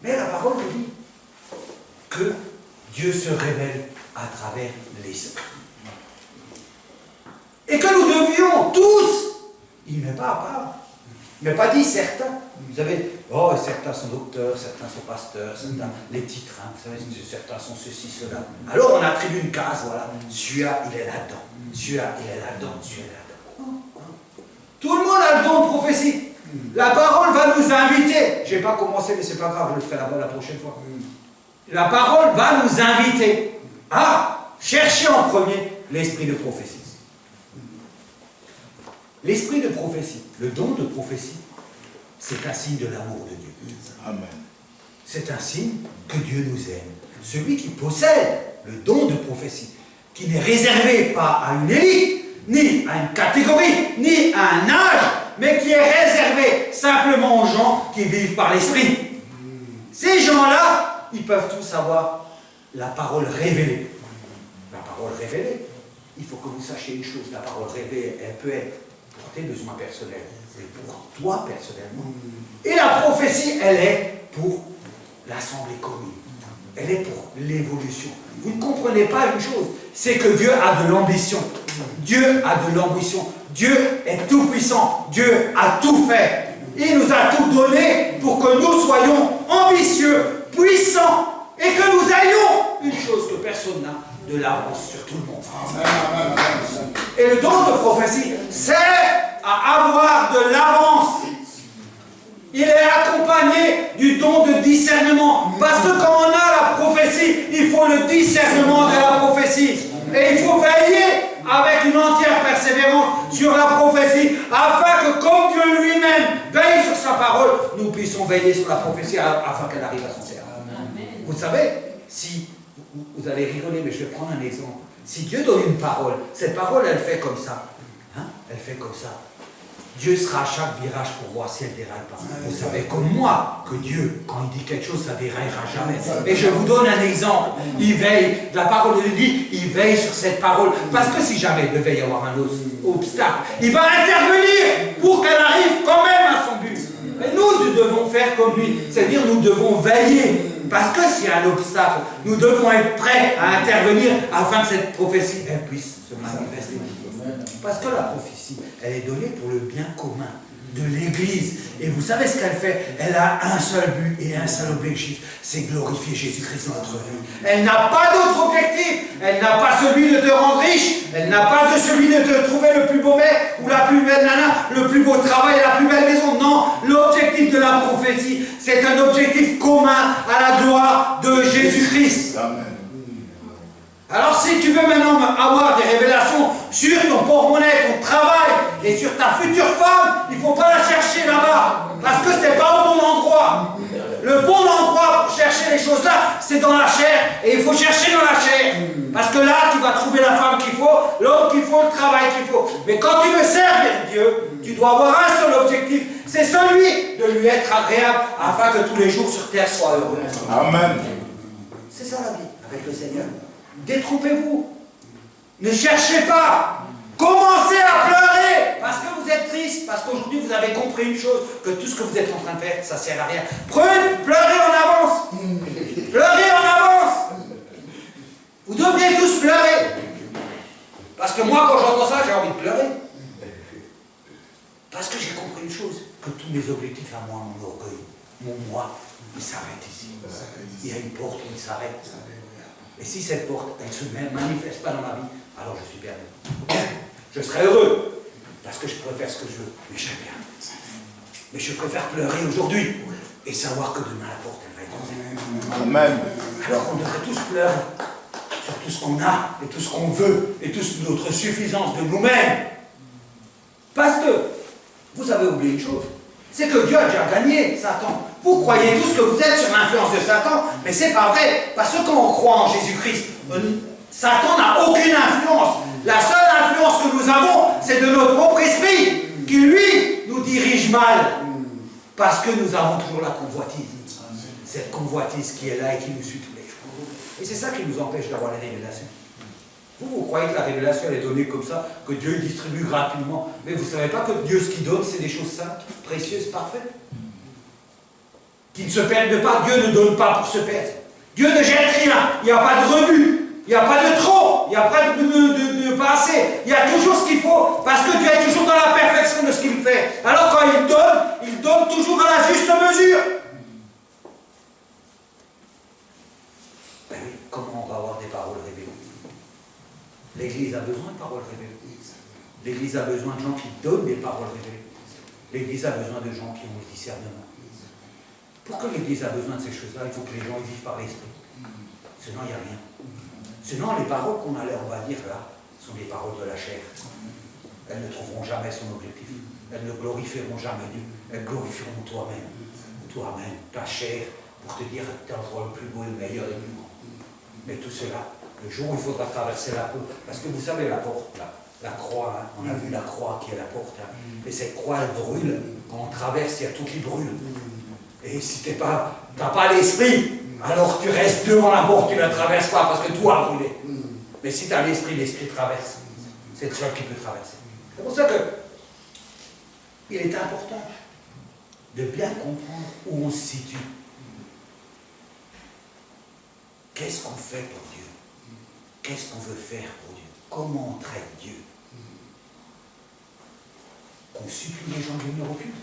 Mais la parole nous dit que Dieu se révèle à travers l'Esprit. Et que nous devions tous, il ne met pas à part, il ne met pas dit certains. Vous savez, oh, certains sont docteurs, certains sont pasteurs, certains, les titres, hein, vous savez, certains sont ceci, cela. Alors on attribue une case, voilà, celui-là, il est là-dedans, celui-là, il est là-dedans, celui-là, là-dedans. Tout le monde a le don de prophétie. La parole va nous inviter. Je n'ai pas commencé, mais c'est pas grave, je le ferai là-bas la prochaine fois. La parole va nous inviter à chercher en premier l'esprit de prophétie. L'esprit de prophétie, le don de prophétie, c'est un signe de l'amour de Dieu. Amen. C'est un signe que Dieu nous aime. Celui qui possède le don de prophétie, qui n'est réservé pas à une élite, ni à une catégorie, ni à un âge, mais qui est réservé simplement aux gens qui vivent par l'esprit. Ces gens-là, ils peuvent tous avoir la parole révélée. La parole révélée, il faut que vous sachiez une chose, la parole révélée, elle peut être pour tes besoins personnels, mais pour toi personnellement. Et la prophétie, elle est pour l'assemblée commune. Elle est pour l'évolution. Vous ne comprenez pas une chose, c'est que Dieu a de l'ambition. Dieu a de l'ambition. Dieu est tout puissant. Dieu a tout fait. Il nous a tout donné pour que nous soyons ambitieux, puissants, et que nous ayons une chose que personne n'a, de l'avance sur tout le monde. Et le don de prophétie, c'est à avoir de l'avance. Il est accompagné du don de discernement. Parce que quand on a la prophétie, il faut le discernement de la prophétie. Et il faut veiller avec une entière persévérance sur la prophétie, afin que comme Dieu lui-même veille sur sa parole, nous puissions veiller sur la prophétie afin qu'elle arrive à son terme. Vous savez, si vous allez rigoler, mais je vais prendre un exemple. Si Dieu donne une parole, cette parole, elle fait comme ça. Hein? Elle fait comme ça. Dieu sera à chaque virage pour voir si elle déraille pas. Vous savez comme moi que Dieu, quand il dit quelque chose, ça déraillera jamais. Et je vous donne un exemple. Il veille, la parole de Dieu dit, il veille sur cette parole. Parce que si jamais il devait y avoir un obstacle, il va intervenir pour qu'elle arrive quand même à son but. Et nous devons faire comme lui. C'est-à-dire nous devons veiller. Parce que s'il y a un obstacle, nous devons être prêts à intervenir afin que cette prophétie elle puisse se manifester. Parce que la prophétie, elle est donnée pour le bien commun de l'Église. Et vous savez ce qu'elle fait? Elle a un seul but et un seul objectif, c'est glorifier Jésus-Christ dans notre vie. Elle n'a pas d'autre objectif. Elle n'a pas celui de te rendre riche. Elle n'a pas de celui de te trouver le plus beau mec ou la plus belle nana, le plus beau travail, la plus belle maison. Non, l'objectif de la prophétie, c'est un objectif commun à la gloire de Jésus-Christ. Amen. Alors si tu veux maintenant avoir des révélations sur ton porte-monnaie, ton travail et sur ta future femme, il ne faut pas la chercher là-bas, parce que ce n'est pas au bon endroit. Le bon endroit pour chercher les choses là, c'est dans la chair, et il faut chercher dans la chair. Parce que là, tu vas trouver la femme qu'il faut, l'homme qu'il faut, le travail qu'il faut. Mais quand tu veux servir Dieu, tu dois avoir un seul objectif, c'est celui de lui être agréable afin que tous les jours sur terre soient heureux. Amen. C'est ça la vie avec le Seigneur. Détrompez-vous. Ne cherchez pas. Commencez à pleurer parce que vous êtes triste, parce qu'aujourd'hui vous avez compris une chose, que tout ce que vous êtes en train de faire, ça ne sert à rien. Pleurez en avance. Pleurez en avance. Vous devriez tous pleurer. Parce que moi, quand j'entends ça, j'ai envie de pleurer. Parce que j'ai compris une chose, que tous mes objectifs à moi, mon orgueil, mon moi, il s'arrête ici. Il y a une porte où il s'arrête. Et si cette porte, elle ne se manifeste pas dans ma vie, alors je suis perdu. Je serai heureux, parce que je pourrais faire ce que je veux, mais j'aime bien. Mais je préfère pleurer aujourd'hui, et savoir que demain la porte, elle va être ouverte. Amen. Alors on devrait tous pleurer sur tout ce qu'on a, et tout ce qu'on veut, et toute notre suffisance de nous-mêmes. Parce que, vous avez oublié une chose, c'est que Dieu a déjà gagné Satan. Vous croyez tous que vous êtes sur l'influence de Satan, mais c'est pas vrai, parce que quand on croit en Jésus-Christ, Satan n'a aucune influence. La seule influence que nous avons, c'est de notre propre esprit, qui lui, nous dirige mal. Parce que nous avons toujours la convoitise. Cette convoitise qui est là et qui nous suit tous les jours. Et c'est ça qui nous empêche d'avoir les révélations. Vous croyez que la révélation elle est donnée comme ça, que Dieu distribue gratuitement. Mais vous ne savez pas que Dieu, ce qu'il donne, c'est des choses saintes, précieuses, parfaites. Qui ne se perdent pas. Dieu ne donne pas pour se perdre. Dieu ne jette rien. Il n'y a pas de rebut. Il n'y a pas de trop. Il n'y a pas de pas assez. Il y a toujours ce qu'il faut. Parce que Dieu est toujours dans la perfection de ce qu'il fait. Alors quand il donne toujours à la juste mesure. Ben oui, comment on va avoir des paroles révélées? L'Église a besoin de paroles révélées. L'Église a besoin de gens qui donnent des paroles révélées. L'Église a besoin de gens qui ont le discernement. Pourquoi l'Église a besoin de ces choses-là? Il faut que les gens y vivent par l'Esprit. Sinon, il n'y a rien. Sinon, les paroles qu'on a, on va dire là, sont des paroles de la chair. Elles ne trouveront jamais son objectif. Elles ne glorifieront jamais Dieu. Elles glorifieront toi-même. Toi-même, ta chair, pour te dire que tu es le plus beau, le meilleur et le plus grand. Mais tout cela, le jour où il faudra traverser la porte, parce que vous savez la porte, là, la croix, hein, on a vu la croix qui est la porte, hein, et cette croix elle brûle, quand on traverse, il y a tout qui brûle. Et si tu n'as pas l'esprit, alors tu restes devant la porte, tu ne la traverses pas parce que tout a brûlé. Mais si tu as l'esprit, l'esprit traverse. C'est le seul qui peut traverser. C'est pour ça que il est important de bien comprendre où on se situe. Qu'est-ce qu'on fait pour Dieu? Qu'est-ce qu'on veut faire pour Dieu? Comment on traite Dieu? Qu'on supplie les gens de venir au culte?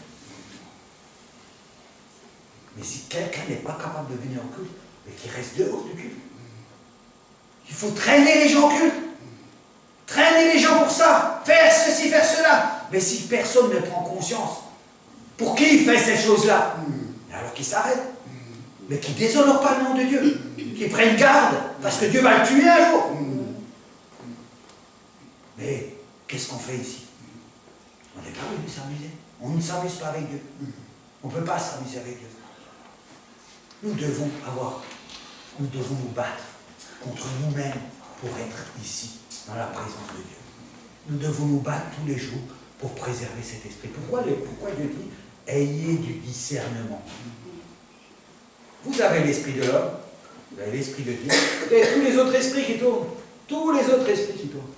Mais si quelqu'un n'est pas capable de venir au culte, mais qu'il reste dehors du culte, il faut traîner les gens au culte. Traîner les gens pour ça. Faire ceci, faire cela. Mais si personne ne prend conscience, pour qui il fait ces choses-là? Alors qu'il s'arrête. Mais qui ne déshonore pas le nom de Dieu. Qui prenne garde, parce que Dieu va le tuer un jour. Mais qu'est-ce qu'on fait ici? On n'est pas venu s'amuser. On ne s'amuse pas avec Dieu. On ne peut pas s'amuser avec Dieu. Nous devons nous battre contre nous-mêmes pour être ici, dans la présence de Dieu. Nous devons nous battre tous les jours pour préserver cet esprit. Pourquoi Dieu dit « ayez du discernement ». Vous avez l'esprit de l'homme, vous avez l'esprit de Dieu, vous avez tous les autres esprits qui tournent. Tous les autres esprits qui tournent.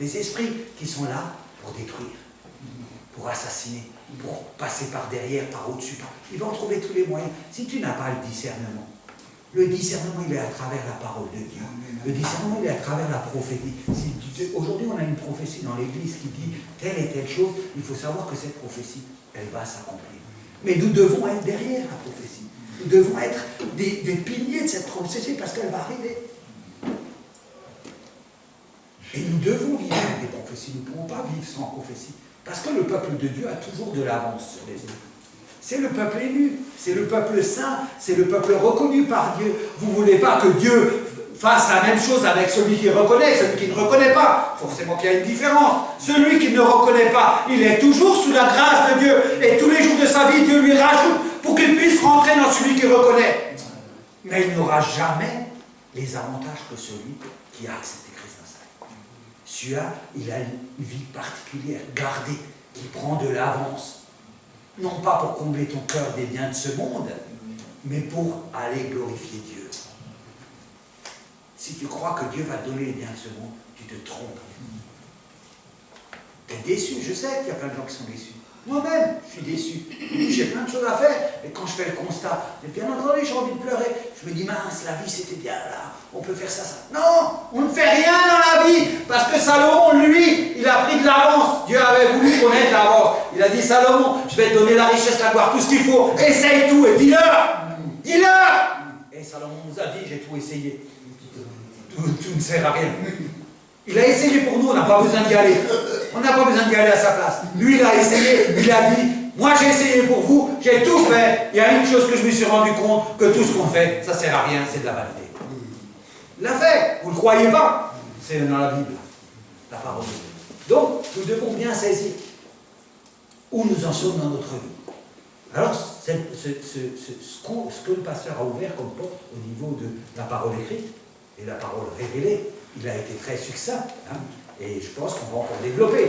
Des esprits qui sont là pour détruire, pour assassiner, pour passer par derrière, par au-dessus. Ils vont trouver tous les moyens. Si tu n'as pas le discernement il est à travers la parole de Dieu. Le discernement il est à travers la prophétie. Aujourd'hui on a une prophétie dans l'Église qui dit telle et telle chose, il faut savoir que cette prophétie, elle va s'accomplir. Mais nous devons être derrière la prophétie. Nous devons être des piliers de cette prophétie parce qu'elle va arriver. Et nous devons vivre avec des prophéties. Nous ne pourrons pas vivre sans prophétie. Parce que le peuple de Dieu a toujours de l'avance sur les autres. C'est le peuple élu, c'est le peuple saint, c'est le peuple reconnu par Dieu. Vous ne voulez pas que Dieu fasse la même chose avec celui qui reconnaît, celui qui ne reconnaît pas. Forcément qu'il y a une différence. Celui qui ne reconnaît pas, il est toujours sous la grâce de Dieu. Et tous les jours de sa vie, Dieu lui rajoute pour qu'il puisse rentrer dans celui qui reconnaît. Mais il n'aura jamais les avantages que celui qui a accepté Christ dans sa vie. il a une vie particulière, gardée, qui prend de l'avance. Non pas pour combler ton cœur des biens de ce monde, mais pour aller glorifier Dieu. Si tu crois que Dieu va te donner les biens de ce monde, tu te trompes. Tu es déçu, je sais qu'il y a plein de gens qui sont déçus. Moi-même, je suis déçu. J'ai plein de choses à faire. Et quand je fais le constat, bien entendu, j'ai envie de pleurer. Je me dis, mince, la vie c'était bien là. On peut faire ça, ça. Non, on ne fait rien dans la vie. Parce que Salomon, lui, il a pris de l'avance. Dieu avait voulu qu'on ait de l'avance. Il a dit, Salomon, je vais te donner la richesse, la gloire, tout ce qu'il faut. Essaye tout et dis-leur. Dis-leur. Et Salomon nous a dit, j'ai tout essayé. Tout ne sert à rien. Il a essayé pour nous, on n'a pas besoin d'y aller. On n'a pas besoin d'y aller à sa place. Lui, il a essayé, il a dit, moi j'ai essayé pour vous, j'ai tout fait. Il y a une chose que je me suis rendu compte, que tout ce qu'on fait, ça ne sert à rien, c'est de la vanité. Il l'a fait, vous ne le croyez pas? C'est dans la Bible, la parole de Dieu. Donc, nous devons bien saisir où nous en sommes dans notre vie. Alors, ce que le pasteur a ouvert comme porte au niveau de la parole écrite et la parole révélée, il a été très succinct, hein, et je pense qu'on va encore développer.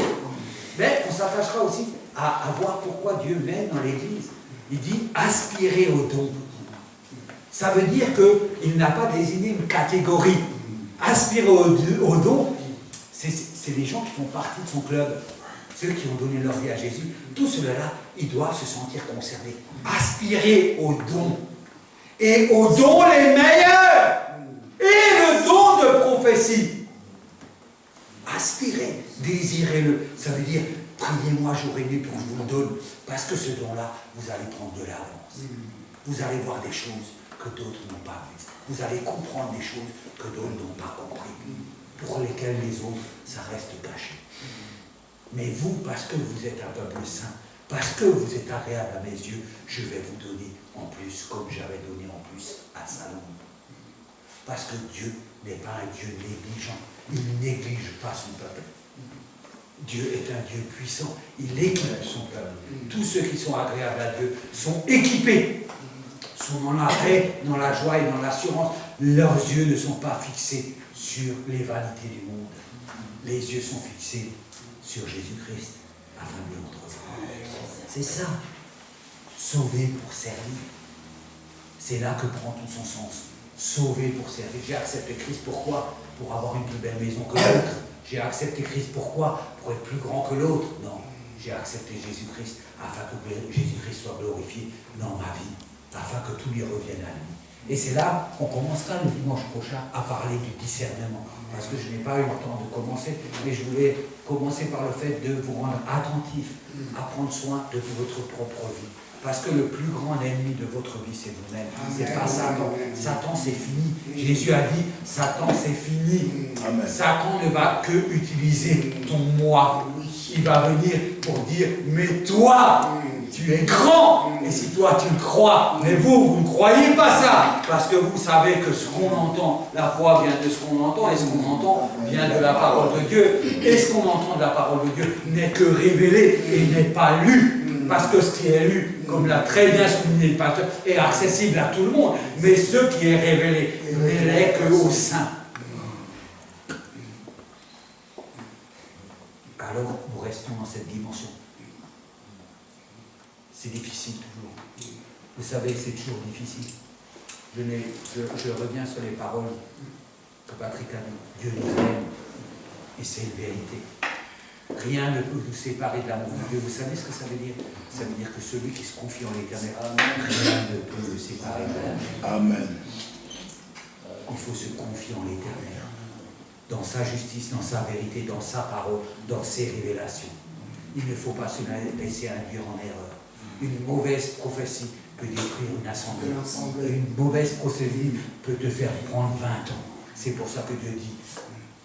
Mais on s'attachera aussi à voir pourquoi Dieu mène dans l'Église. Il dit aspirer au don. Ça veut dire qu'il n'a pas désigné une catégorie. Aspirer au don, c'est les gens qui font partie de son club, ceux qui ont donné leur vie à Jésus. Tous ceux-là, ils doivent se sentir concernés. Aspirer au don. Et aux dons les meilleurs. Et le don de prophétie. Aspirez, désirez-le. Ça veut dire, priez-moi jour et nuit pour que je vous le donne. Parce que ce don-là, vous allez prendre de l'avance. Vous allez voir des choses que d'autres n'ont pas vues. Vous allez comprendre des choses que d'autres n'ont pas compris. Pour lesquelles les autres, ça reste caché. Mais vous, parce que vous êtes un peuple saint, parce que vous êtes agréable à mes yeux, je vais vous donner en plus, comme j'avais donné en plus à Salomon. Parce que Dieu n'est pas un Dieu négligent. Il ne néglige pas son peuple. Dieu est un Dieu puissant. Il équipe son peuple. Tous ceux qui sont agréables à Dieu sont équipés. Sont dans la paix, dans la joie et dans l'assurance. Leurs yeux ne sont pas fixés sur les vanités du monde. Les yeux sont fixés sur Jésus-Christ afin de l'entrevoir. C'est ça. Sauver pour servir. C'est là que prend tout son sens. Sauver pour servir. J'ai accepté Christ, pourquoi? Pour avoir une plus belle maison que l'autre. J'ai accepté Christ, pourquoi? Pour être plus grand que l'autre. Non, j'ai accepté Jésus-Christ afin que Jésus-Christ soit glorifié dans ma vie, afin que tout lui revienne à lui. Et c'est là qu'on commencera le dimanche prochain à parler du discernement. Parce que je n'ai pas eu le temps de commencer, mais je voulais commencer par le fait de vous rendre attentif, à prendre soin de votre propre vie. Parce que le plus grand ennemi de votre vie, c'est vous-même. C'est pas Satan. Satan, c'est fini. Jésus a dit, Satan, c'est fini. Amen. Satan ne va que utiliser ton moi. Il va venir pour dire, mais toi, tu es grand. Et si toi, tu le crois, mais vous ne croyez pas ça. Parce que vous savez que ce qu'on entend, la foi vient de ce qu'on entend, et ce qu'on entend vient de la parole de Dieu. Et ce qu'on entend de la parole de Dieu n'est que révélé et n'est pas lu. Parce que ce qui est lu, comme l'a très bien souligné le pasteur, est accessible à tout le monde. Mais ce qui est révélé ne l'est qu'aux saints. Alors, nous restons dans cette dimension. C'est difficile toujours. Vous savez, c'est toujours difficile. Je reviens sur les paroles que Patrick a dit. Dieu nous aime. Et c'est une vérité. Rien ne peut nous séparer de l'amour de Dieu. Vous savez ce que ça veut dire? Ça veut dire que celui qui se confie en l'Éternel, rien ne peut le séparer de l'amour. Amen. Il faut se confier en l'Éternel. Dans sa justice, dans sa vérité, dans sa parole, dans ses révélations. Il ne faut pas se laisser induire en erreur. Une mauvaise prophétie peut détruire une assemblée. Une mauvaise prophétie peut te faire prendre 20 ans. C'est pour ça que Dieu dit,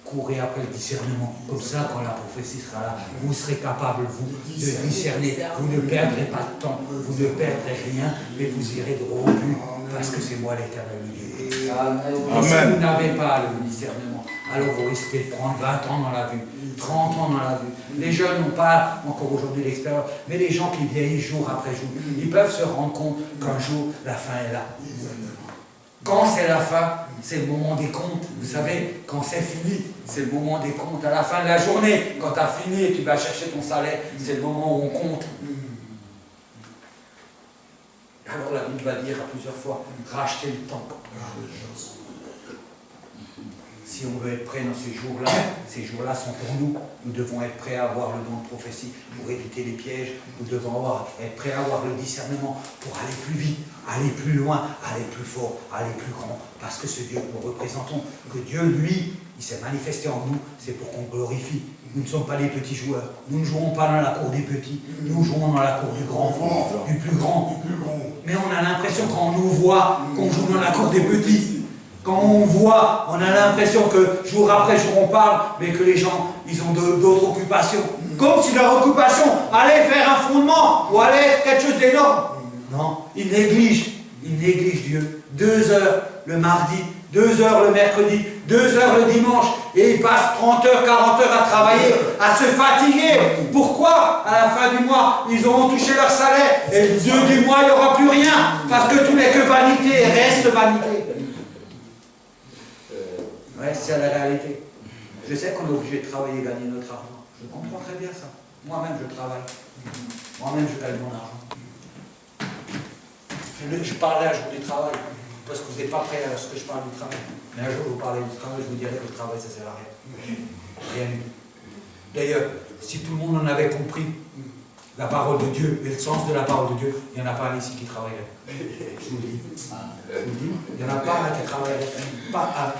courez après le discernement. Comme ça, quand la prophétie sera là, vous serez capable, vous, de discerner. Vous ne perdrez pas de temps, vous ne perdrez rien, mais vous irez droit au but, parce que c'est moi l'Éternel Dieu. Et si vous n'avez pas le discernement, alors vous risquez de prendre 20 ans dans la vue, 30 ans dans la vue. Les jeunes n'ont pas encore aujourd'hui l'expérience, mais les gens qui vieillissent jour après jour, ils peuvent se rendre compte qu'un jour, la fin est là. Quand c'est la fin, c'est le moment des comptes. Vous savez, quand c'est fini, c'est le moment des comptes. À la fin de la journée, quand tu as fini et tu vas chercher ton salaire, c'est le moment où on compte. Alors la Bible va dire à plusieurs fois, rachetez le temps. Si on veut être prêt dans ces jours-là sont pour nous. Nous devons être prêts à avoir le don de prophétie pour éviter les pièges. Nous devons être prêts à avoir le discernement pour aller plus vite, aller plus loin, aller plus fort, aller plus grand. Parce que ce Dieu que nous représentons, que Dieu, lui, il s'est manifesté en nous, c'est pour qu'on glorifie. Nous ne sommes pas les petits joueurs. Nous ne jouons pas dans la cour des petits. Nous jouons dans la cour du grand, du plus grand. Mais on a l'impression quand on nous voit qu'on joue dans la cour des petits. Quand on voit, on a l'impression que jour après jour on parle, mais que les gens, ils ont d'autres occupations. Comme si leur occupation allait faire un fondement ou allait être quelque chose d'énorme. Non, ils négligent Dieu. 2 heures le mardi, 2 heures le mercredi, 2 heures le dimanche, et ils passent 30 heures, 40 heures à travailler, à se fatiguer. Pourquoi? À la fin du mois, ils auront touché leur salaire, et le 2 du mois, il n'y aura plus rien, parce que tout n'est que vanité, et reste vanité. Ouais, c'est la réalité. Je sais qu'on est obligé de travailler et gagner notre argent. Je comprends très bien ça. Moi-même, je travaille. Moi-même, je gagne mon argent. Je parlerai un jour du travail, parce que vous n'êtes pas prêts à ce que je parle du travail. Mais un jour, vous parlez du travail, je vous dirai que le travail, ça ne sert à rien. Rien du tout. D'ailleurs, si tout le monde en avait compris la parole de Dieu et le sens de la parole de Dieu, il n'y en a pas un ici qui travaillerait. Je vous le dis. Il n'y en a pas un qui travaillerait. Pas un.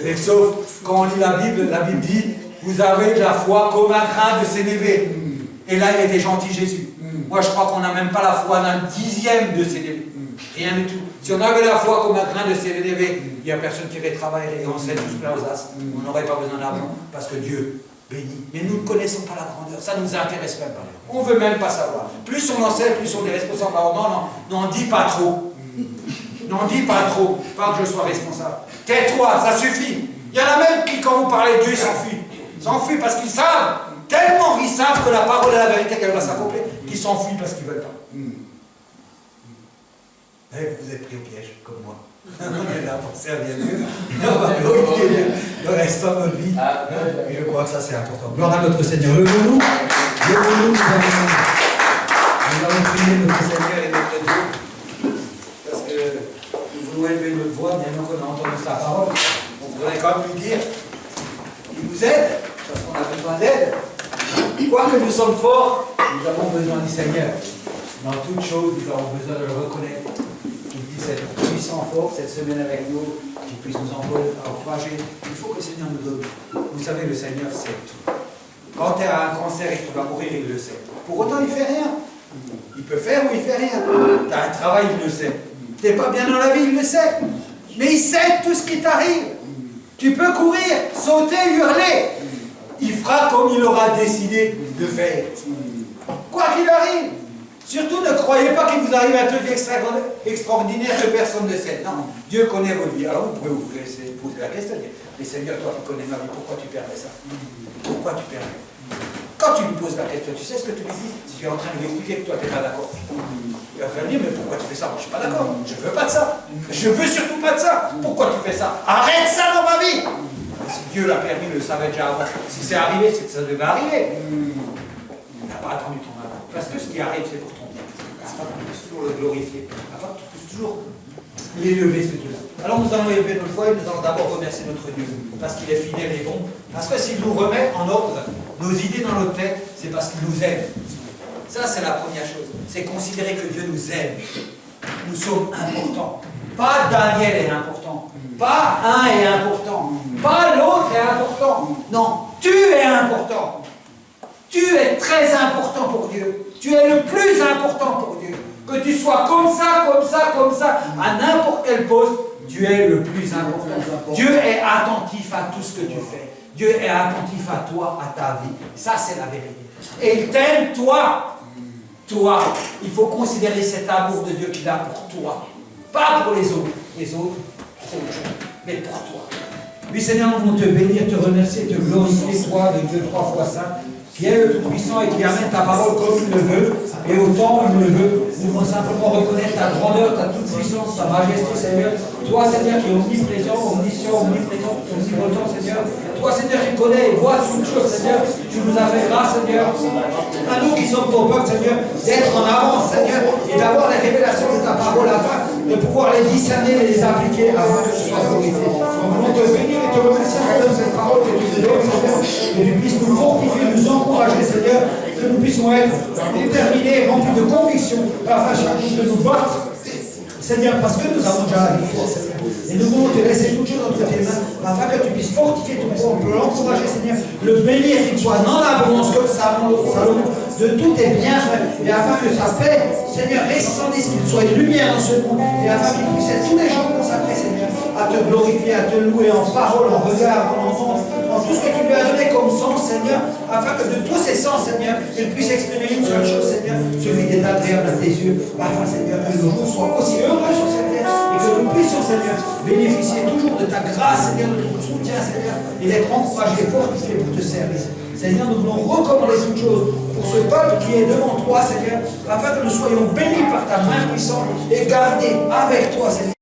Mais sauf, quand on lit la Bible dit, vous avez de la foi comme un grain de sénévé. Et là, il était gentil Jésus. Moi, je crois qu'on n'a même pas la foi d'un 10e de sénévé. Rien du tout. Si on avait la foi comme un grain de sénévé, il n'y a personne qui irait travailler et on serait tous plein aux as. On n'aurait pas besoin d'argent parce que Dieu bénit. Mais nous ne connaissons pas la grandeur. Ça ne nous intéresse même pas. On ne veut même pas savoir. Plus on en sait, plus on est responsable. Alors n'en dis pas trop. N'en dis pas trop. Pas que je sois responsable. Tais-toi, ça suffit. Il y en a même qui, quand vous parlez de Dieu, s'enfuient. S'enfuient parce qu'ils savent, tellement ils savent que la parole est la vérité qu'elle va s'accomplir, qu'ils s'enfuient parce qu'ils ne veulent pas. Et vous êtes pris au piège, comme moi. On est là pour servir Dieu. Et on va glorifier Dieu le restant de notre vie. Et je crois que ça, c'est important. Gloire à notre Seigneur. Levons-nous. Levons-nous, nous allons prier notre Seigneur et notre Dieu. Parce que nous voulons élever notre voix, bien qu'on a entendu sa parole. On voudrait quand même lui dire, il nous aide, parce qu'on a besoin d'aide. Quoique nous sommes forts, nous avons besoin du Seigneur. Dans toutes choses, nous avons besoin de le reconnaître. Il puisse être puissant, fort cette semaine avec nous, qu'il puisse nous encourager. Il faut que le Seigneur nous donne. Vous savez, le Seigneur sait tout. Quand tu as un cancer et que tu vas mourir, il le sait. Pour autant, il ne fait rien. Il peut faire ou il ne fait rien. Tu as un travail, il le sait. Tu n'es pas bien dans la vie, il le sait. Mais il sait tout ce qui t'arrive. Tu peux courir, sauter, hurler. Il fera comme il aura décidé de faire. Quoi qu'il arrive. Surtout ne croyez pas qu'il vous arrive un truc extraordinaire que personne ne sait. Non, Dieu connaît votre vie. Alors vous pouvez vous poser la question, dire, mais Seigneur, toi tu connais ma vie, pourquoi tu permets ça? Pourquoi tu permets? Quand tu lui poses la question, tu sais ce que tu lui dis? Si tu es en train de lui expliquer que toi tu n'es pas d'accord, il va te dire, mais pourquoi tu fais ça? Moi je ne suis pas d'accord, je ne veux pas de ça. Je ne veux surtout pas de ça. Pourquoi tu fais ça? Arrête ça dans ma vie! Si Dieu l'a permis, il le savait déjà avant. Si c'est arrivé, c'est que ça devait arriver. Il n'a pas attendu ton amour. Parce que ce qui arrive, c'est pour ton bien. Afin que tu puisses toujours le glorifier. Afin que tu puisses toujours l'élever, ce Dieu-là. Alors nous allons élever notre foi et nous allons d'abord remercier notre Dieu. Parce qu'il est fidèle et bon. Parce que s'il nous remet en ordre nos idées dans notre tête, c'est parce qu'il nous aime. Ça, c'est la première chose. C'est considérer que Dieu nous aime. Nous sommes importants. Pas Daniel est important. Pas un est important. Pas l'autre est important. Non, tu es important. Tu es très important pour Dieu. Tu es le plus important pour Dieu. Que tu sois comme ça, à n'importe quel poste, tu es le plus important. Dieu est attentif à tout ce que tu fais. Dieu est attentif à toi, à ta vie. Ça, c'est la vérité. Et il t'aime, toi. Toi. Il faut considérer cet amour de Dieu qu'il a pour toi. Pas pour les autres. Les autres, c'est autre chose. Mais pour toi. Oui, Seigneur, nous voulons te bénir, te remercier, te glorifier, toi, le Dieu 3 fois saint, qui est le Tout-Puissant et qui amène ta parole comme il le veut. et au temps où il le veut. Nous voulons simplement reconnaître ta grandeur, ta toute puissance, ta majesté, Seigneur. Toi, Seigneur, qui est omniprésent, omniscient, omniprésent, omnipotent, Seigneur. Toi, Seigneur, qui connais et vois toutes choses, Seigneur. Tu nous as fait grâce, Seigneur. À nous qui sommes ton peuple, Seigneur, d'être en avance, Seigneur, et d'avoir les révélations de ta parole afin de pouvoir les discerner et les appliquer afin que ce soit glorifié. Nous voulons te bénir et te remercier pour cette parole que tu nous donnes, Seigneur, que tu puisses nous fortifier, nous encourager, Seigneur, que nous puissions être déterminés, remplis de conviction, afin chaque jour de nous battre, Seigneur, parce que nous avons déjà la victoire, Seigneur. Et nous voulons te laisser toutes choses entre tes mains, afin que tu puisses fortifier ton peuple, l'encourager, Seigneur, le bénir, qu'il soit en abondance comme Salomon, de tous tes bienfaits, et afin que sa paix, Seigneur, resplendisse, qu'il soit une lumière dans ce monde, et afin qu'il puisse être tous les jours consacrés, Seigneur, à te glorifier, à te louer en parole, en regard, en enfance, en tout ce que tu lui as donné comme sens, Seigneur, afin que de tous ces sens, Seigneur, il puisse exprimer une seule chose, Seigneur, celui qui est agréable à tes yeux, afin, Seigneur, que nos jours soient aussi heureux sur cette terre, et que nous puissions, Seigneur, bénéficier toujours de ta grâce, Seigneur, de ton soutien, Seigneur, et d'être encouragés et fortifiés pour te servir. Seigneur, nous voulons recommander toutes choses pour ce peuple qui est devant toi, Seigneur, afin que nous soyons bénis par ta main puissante et gardés avec toi, Seigneur.